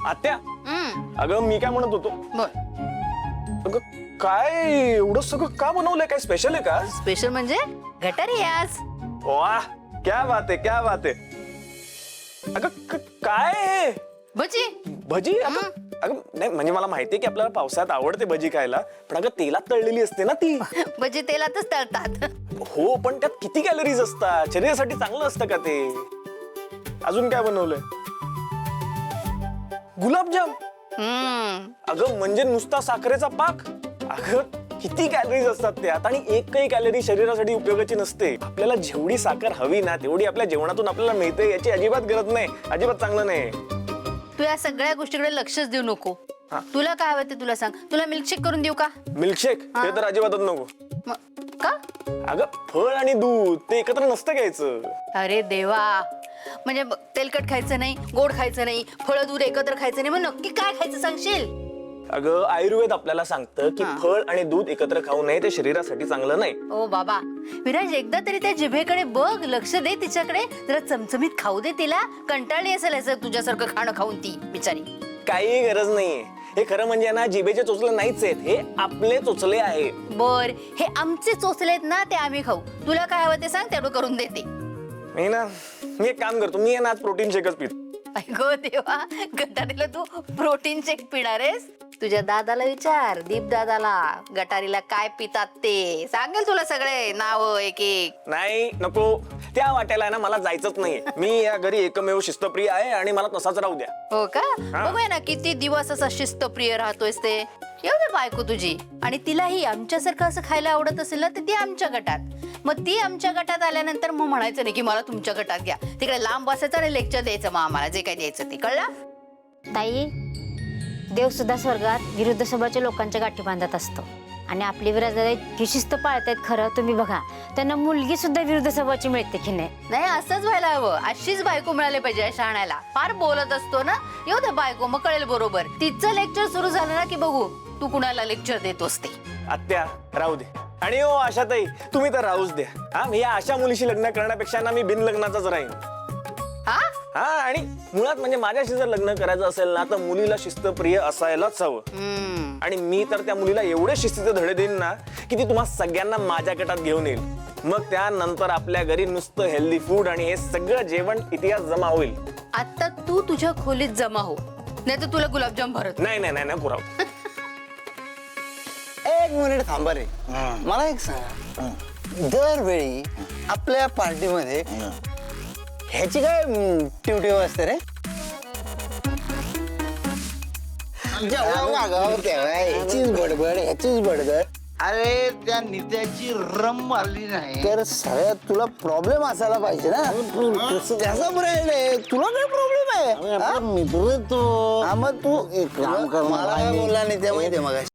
आत्या अगं मी काय म्हणत होतो अगं काय एवढं सगळं का बनवलंय काय स्पेशल आहे का स्पेशल म्हणजे गटारी आज वाह क्या बात आहे क्या बात आहे अगं काय आहे? भजी भजी अगं नाही म्हणजे मला माहितीये की आपल्याला पावसाळ्यात आवडते भजी खायला पण अगं तेलात तळलेली असते ना ती भजी तेलातच तळतात हो पण त्यात किती कॅलरीज असतात शरीरासाठी चांगलं असतं का ते अजून काय बनवलंय गुलाबजाम अगं म्हणजे नुसता साखरेचा पाक अगं किती कॅलरीज असतात त्यात आणि एकही कॅलरी शरीरासाठी उपयोगाची नसते आपल्याला जेवढी साखर हवी ना तेवढी आपल्या जेवणातून आपल्याला मिळते याची अजिबात गरज नाही अजिबात चांगलं नाही तू या सगळ्या गोष्टीकडे लक्षच देऊ नको तुला काय हवं ते तुला सांग तुला मिल्कशेक करून देऊ का मिल्कशेक ते तर अजिबातच नको का अगं फळ आणि दूध ते एकत्र नसतं घ्यायचं अरे देवा म्हणजे तेलकट खायचं नाही गोड खायचं नाही फळ दूध एकत्र खायचं नाही मग नक्की काय खायचं सांगशील अगं आयुर्वेद आपल्याला सांगतं की फळ आणि दूध एकत्र खाऊ नये ते शरीरासाठी चांगलं नाही ओ बाबा विराज एकदा तरी त्या जिभेकडे बघ लक्ष दे तिच्याकडे जरा चमचमीत खाऊ दे तिला कंटाळली असेल असं तुझ्यासारखं खाणं खाऊन ती बिचारी काही गरज नाहीये हे खरं म्हणजे ना जिभेचे चोचले नाहीच आहेत हे आपले चोचले आहे बर हे आमचे चोचले आहेत ना ते आम्ही खाऊ तुला काय हवं ते सांग तेवढं करून देते मी एक काम करतो मी आज प्रोटीन शेकच पितो अगो देवा गटारीला तू प्रोटीन शेक पिणार आहेस तुझ्या दादाला विचार दीप दादाला गटारीला काय पितात ते सांगेल तुला सगळे नाव एक एक नाही नको त्या वाट्याला ना मला जायचंच नाहीये मी या घरी एकमेव शिस्तप्रिय आहे आणि मला तसाच राहू द्या हो का बघूया ना किती दिवस असा शिस्तप्रिय राहतोयस ते येऊ दे बायको तुझी आणि तिलाही आमच्यासारखं असं खायला आवडत असेल ना तर ती आमच्या गटात मग ती आमच्या गटात आल्यानंतर मग म्हणायचं नाही की मला तुमच्या गटात घ्या तिकडे लांब बसायचं आणि लेक्चर द्यायचं मग आम्हाला जे काही द्यायचं ते कळलं ताई देव सुद्धा स्वर्गात विरुद्ध स्वभावाच्या लोकांच्या गाठी बांधत असतो आणि आपली विराजदादा इतकी शिस्त पाळतायत खरं तुम्ही बघा त्यांना मुलगी सुद्धा विरुद्ध स्वभावाची मिळते की नाही असंच व्हायला हवं अशीच बायको मिळाली पाहिजे शाण्याला फार बोलत असतो ना येऊ दे बायको मग कळेल बरोबर तिचं लेक्चर सुरू झालं ना की बघू तू कुणाला लेक्चर देतोस ते आत्या राहू दे आणि हो आशाताई तुम्ही तर राहूच द्या हा मी या अशा मुलीशी लग्न करण्यापेक्षा ना मी बिन लग्नाचाच राहीन हा आणि मुळात म्हणजे माझ्याशी जर लग्न करायचं असेल ना तर मुलीला शिस्तप्रिय असायलाच हवं आणि मी तर त्या मुलीला एवढे शिस्तीचे धडे देईन ना की ती तुम्हा सगळ्यांना माझ्या गटात घेऊन येईल मग त्यानंतर आपल्या घरी नुसतं हेल्दी फूड आणि हे सगळं जेवण इतिहास जमा होईल आता तू तुझ्या खोलीत जमा हो नाही तर तुला गुलाबजाम भरत नाही नाही नाही नाही पुराव एक मिनिट थांबा रे मला एक सांगा दरवेळी आपल्या पार्टीमध्ये ह्याची काय ट्युटी असते रे ह्याचीच बडबड ह्याचीच बडबड अरे त्या नित्याची रम मारली नाही तर सगळ्यात तुला प्रॉब्लेम असायला पाहिजे ना त्याचा ब्रँड आहे तुला काय प्रॉब्लेम आहे मित्र तो हा मग तू एक काम कर मला काय बोलला नाही त्या माहितीये मग